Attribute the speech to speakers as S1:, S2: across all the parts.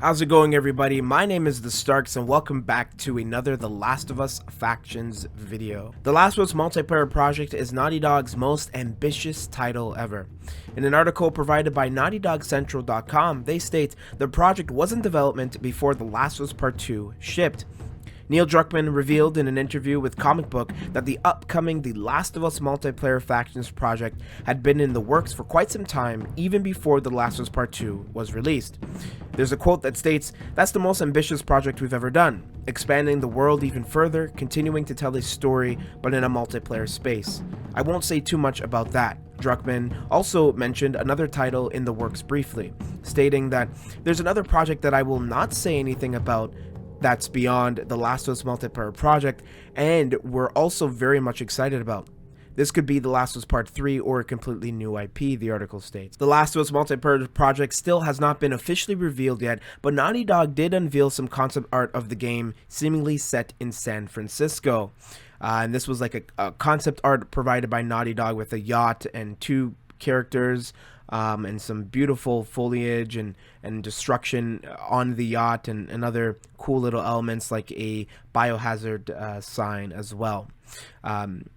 S1: How's it going, everybody? My name is The Starks, and welcome back to another The Last of Us Factions video. The Last of Us multiplayer project is Naughty Dog's most ambitious title ever. In an article provided by NaughtyDogCentral.com, they state the project was in development before The Last of Us Part 2 shipped. Neil Druckmann revealed in an interview with Comic Book that the upcoming The Last of Us multiplayer factions project had been in the works for quite some time, even before The Last of Us Part 2 was released. There's a quote that states, "That's the most ambitious project we've ever done, expanding the world even further, continuing to tell a story, but in a multiplayer space. I won't say too much about that." Druckmann also mentioned another title in the works briefly, stating that there's another project that I will not say anything about that's beyond the Last of Us multiplayer project, and we're also very much excited about. This could be The Last of Us Part 3 or a completely new IP, the article states. The Last of Us multiplayer project still has not been officially revealed yet, but Naughty Dog did unveil some concept art of the game, seemingly set in San Francisco. And this was like a concept art provided by Naughty Dog with a yacht and two characters, and some beautiful foliage and destruction on the yacht, and other cool little elements like a biohazard sign as well.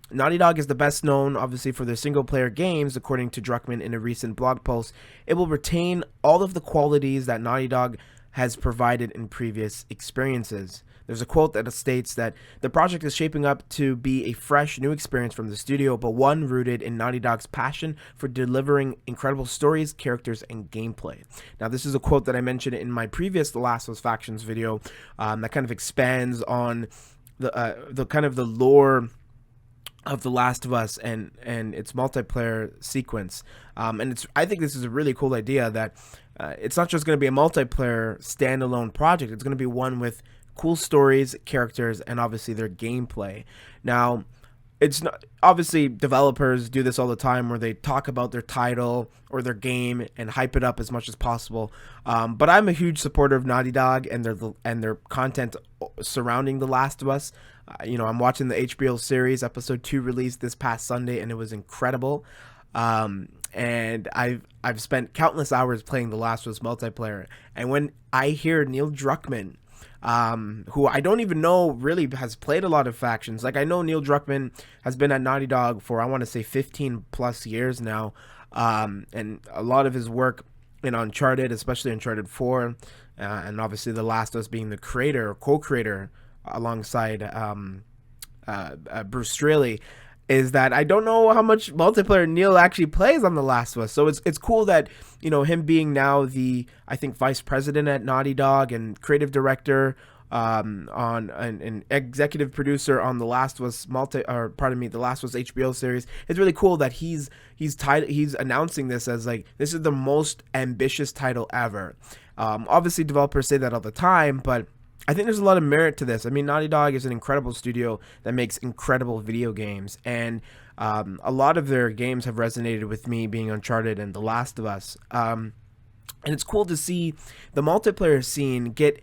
S1: Naughty Dog is the best known, obviously, for their single-player games, according to Druckmann in a recent blog post. It will retain all of the qualities that Naughty Dog has provided in previous experiences. There's a quote that states that the project is shaping up to be a fresh, new experience from the studio, but one rooted in Naughty Dog's passion for delivering incredible stories, characters, and gameplay. Now, this is a quote that I mentioned in my previous The Last of Us Factions video, that kind of expands on the kind of the lore of The Last of Us and its multiplayer sequence. And I think this is a really cool idea that it's not just going to be a multiplayer standalone project. It's going to be one with cool stories, characters, and obviously their gameplay. Now, it's not, obviously developers do this all the time where they talk about their title or their game and hype it up as much as possible. But I'm a huge supporter of Naughty Dog and their content surrounding The Last of Us. I'm watching the HBO series. Episode 2 released this past Sunday, and it was incredible. And I've spent countless hours playing The Last of Us multiplayer. And when I hear Neil Druckmann, who I don't even know really has played a lot of factions. Like, I know Neil Druckmann has been at Naughty Dog for, I want to say, 15 plus years now. And a lot of his work in Uncharted, especially Uncharted 4, and obviously The Last of Us being the creator or co-creator alongside Bruce Straley, is that I don't know how much multiplayer Neil actually plays on The Last of Us. So it's cool that, him being now the, I think, vice president at Naughty Dog and creative director, on an executive producer on The Last of Us The Last of Us HBO series. It's really cool that he's announcing this as like, this is the most ambitious title ever. Obviously developers say that all the time, but I think there's a lot of merit to this. I mean, Naughty Dog is an incredible studio that makes incredible video games, and a lot of their games have resonated with me, being Uncharted and The Last of Us. And it's cool to see the multiplayer scene get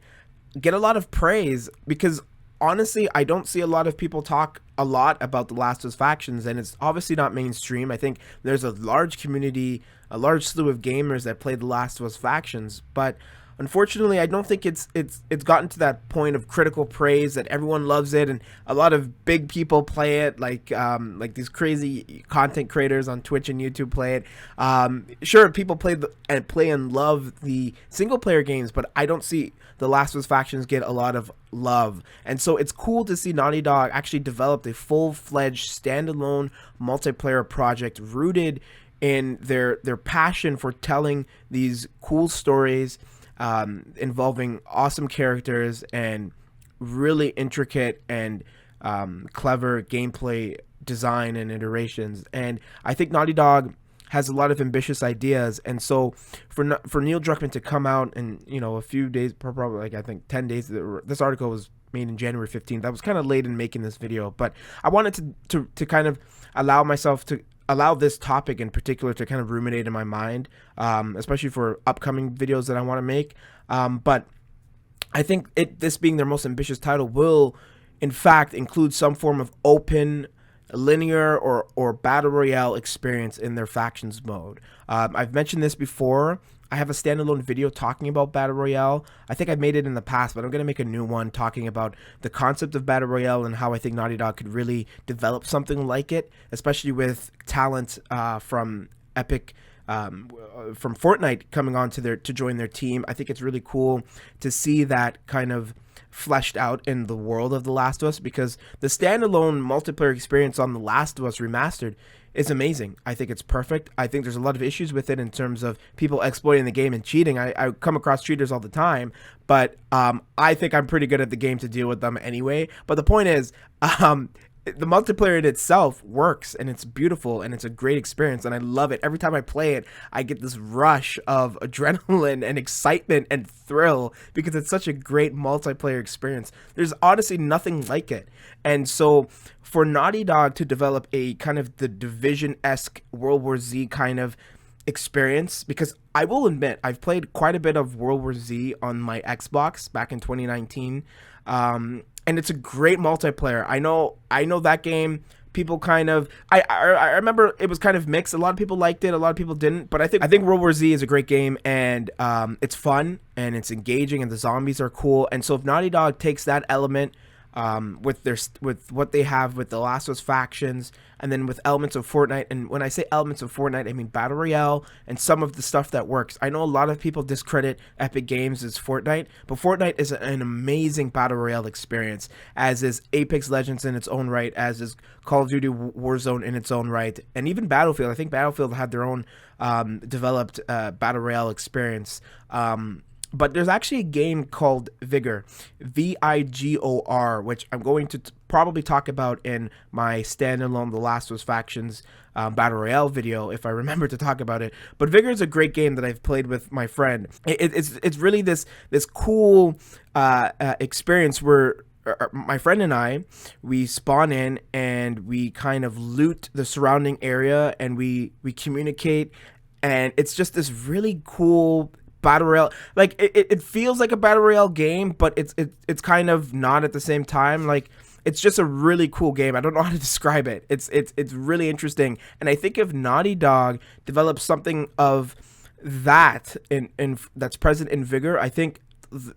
S1: a lot of praise, because honestly, I don't see a lot of people talk a lot about The Last of Us Factions, and it's obviously not mainstream. I think there's a large community, a large slew of gamers that play The Last of Us Factions, but unfortunately, I don't think it's gotten to that point of critical praise that everyone loves it, and a lot of big people play it, like these crazy content creators on Twitch and YouTube play it. Sure, people play and love the single player games, but I don't see The Last of Us Factions get a lot of love. And so it's cool to see Naughty Dog actually develop a full-fledged standalone multiplayer project rooted in their passion for telling these cool stories, involving awesome characters and really intricate and clever gameplay design and iterations. And I think Naughty Dog has a lot of ambitious ideas, and so for Neil Druckmann to come out and a few days, probably like I think 10 days, this article was made in January 15th. I was kind of late in making this video, but I wanted to kind of allow this topic in particular to kind of ruminate in my mind, especially for upcoming videos that I want to make. But I think this being their most ambitious title will, in fact, include some form of open, linear, or battle royale experience in their factions mode. I've mentioned this before. I have a standalone video talking about Battle Royale. I think I made it in the past, but I'm going to make a new one talking about the concept of Battle Royale and how I think Naughty Dog could really develop something like it, especially with talent from Epic, from Fortnite coming on to join their team. I think it's really cool to see that kind of fleshed out in the world of The Last of Us, because the standalone multiplayer experience on The Last of Us Remastered is amazing. I think it's perfect. I think there's a lot of issues with it in terms of people exploiting the game and cheating. I come across cheaters all the time, but I think I'm pretty good at the game to deal with them anyway. But the point is, the multiplayer in itself works, and it's beautiful, and it's a great experience, and I love it. Every time I play it, I get this rush of adrenaline and excitement and thrill, because it's such a great multiplayer experience. There's honestly nothing like it. And so for Naughty Dog to develop a kind of the Division-esque World War Z kind of experience, because I will admit I've played quite a bit of World War Z on my Xbox back in 2019, and it's a great multiplayer. I know that game, people kind of, I remember it was kind of mixed. A lot of people liked it, a lot of people didn't, but I think World War Z is a great game, and it's fun and it's engaging, and the zombies are cool. And so if Naughty Dog takes that element with what they have with the Last of Us Factions, and then with elements of Fortnite, and when I say elements of Fortnite, I mean Battle Royale and some of the stuff that works. I know a lot of people discredit Epic Games as Fortnite, but Fortnite is an amazing Battle Royale experience, as is Apex Legends in its own right, as is Call of Duty Warzone in its own right, and even Battlefield. I think Battlefield had their own developed Battle Royale experience. But there's actually a game called Vigor, Vigor, which I'm going to probably talk about in my standalone The Last of Us Factions Battle Royale video, if I remember to talk about it. But Vigor is a great game that I've played with my friend. It's really this cool experience where my friend and I, we spawn in and we kind of loot the surrounding area, and we communicate, and it's just this really cool Battle Royale. Like it feels like a Battle Royale game, but it's kind of not at the same time. Like, it's just a really cool game. I don't know how to describe it. It's really interesting, and I think if Naughty Dog develops something of that in that's present in Vigor, I think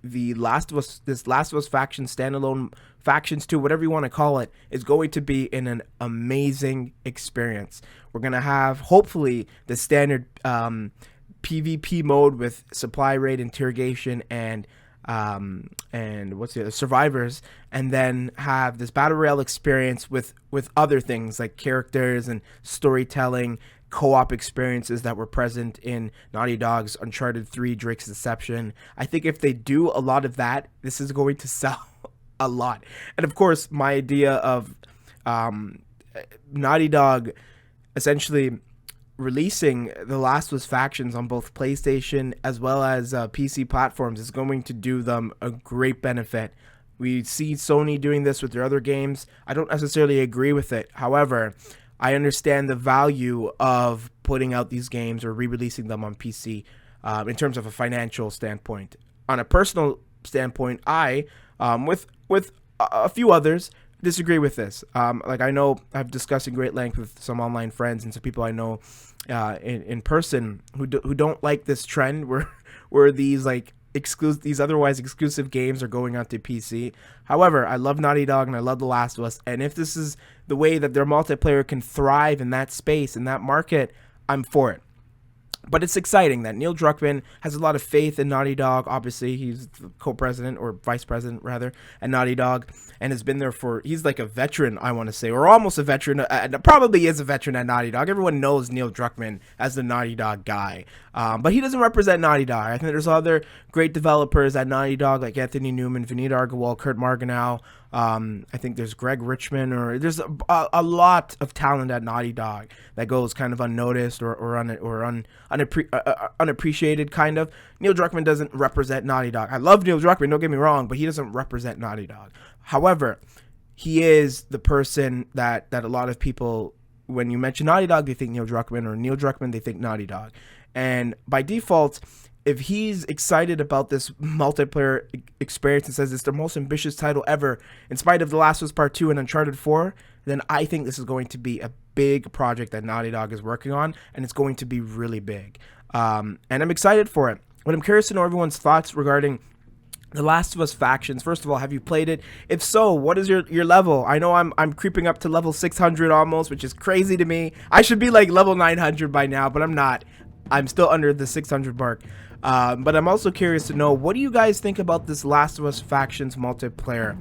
S1: the Last of Us, this Last of Us Faction standalone, Factions 2, whatever you want to call it, is going to be in an amazing experience. We're gonna have hopefully the standard PvP mode with supply raid, interrogation, and what's the other, survivors, and then have this Battle Royale experience with other things like characters and storytelling, co-op experiences that were present in Naughty Dog's Uncharted 3 Drake's Deception. I think if they do a lot of that, this is going to sell a lot. And of course, my idea of Naughty Dog essentially releasing the Last of Us Factions on both PlayStation as well as PC platforms is going to do them a great benefit. We see Sony doing this with their other games. I don't necessarily agree with it. However, I understand the value of putting out these games or re-releasing them on PC in terms of a financial standpoint. On a personal standpoint, I, with a few others, disagree with this. Like, I know I've discussed in great length with some online friends and some people I know in person who don't like this trend where these like these otherwise exclusive games are going onto PC. However, I love Naughty Dog and I love The Last of Us, and if this is the way that their multiplayer can thrive in that space, in that market, I'm for it. But it's exciting that Neil Druckmann has a lot of faith in Naughty Dog. Obviously, he's the co-president, or vice president rather, at Naughty Dog, and has been there he's like a veteran, I want to say, or almost a veteran, probably is a veteran at Naughty Dog. Everyone knows Neil Druckmann as the Naughty Dog guy, but he doesn't represent Naughty Dog. I think there's other great developers at Naughty Dog, like Anthony Newman, Vinit Agarwal, Kurt Marganow. I think there's Greg Richmond, or there's a lot of talent at Naughty Dog that goes kind of unnoticed or unappreciated, kind of. Neil Druckmann doesn't represent Naughty Dog. I love Neil Druckmann, don't get me wrong, but he doesn't represent Naughty Dog. However, he is the person that a lot of people, when you mention Naughty Dog, they think Neil Druckmann, or Neil Druckmann, they think Naughty Dog. And by default, if he's excited about this multiplayer experience and says it's the most ambitious title ever, in spite of The Last of Us Part 2 and Uncharted 4, then I think this is going to be a big project that Naughty Dog is working on, and it's going to be really big. and I'm excited for it. But I'm curious to know everyone's thoughts regarding The Last of Us Factions. First of all, have you played it? If so, what is your level? I know I'm creeping up to level 600 almost, which is crazy to me. I should be like level 900 by now, but I'm not. I'm still under the 600 mark. But I'm also curious to know, what do you guys think about this Last of Us Factions multiplayer?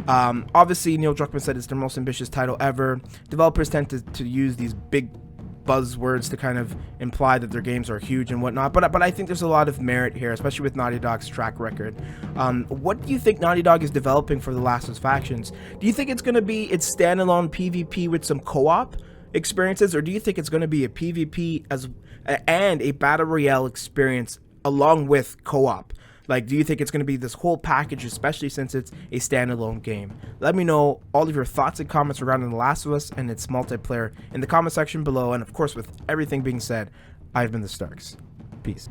S1: Obviously, Neil Druckmann said it's their most ambitious title ever. Developers tend to use these big buzzwords to kind of imply that their games are huge and whatnot, but I think there's a lot of merit here, especially with Naughty Dog's track record. What do you think Naughty Dog is developing for The Last of Us Factions? Do you think it's going to be its standalone PvP with some co-op experiences, or do you think it's going to be a PvP and a Battle Royale experience along with co-op? Like, do you think it's going to be this whole package, especially since it's a standalone game? Let me know all of your thoughts and comments regarding The Last of Us and its multiplayer in the comment section below. And of course, with everything being said, I've been the Starks. Peace.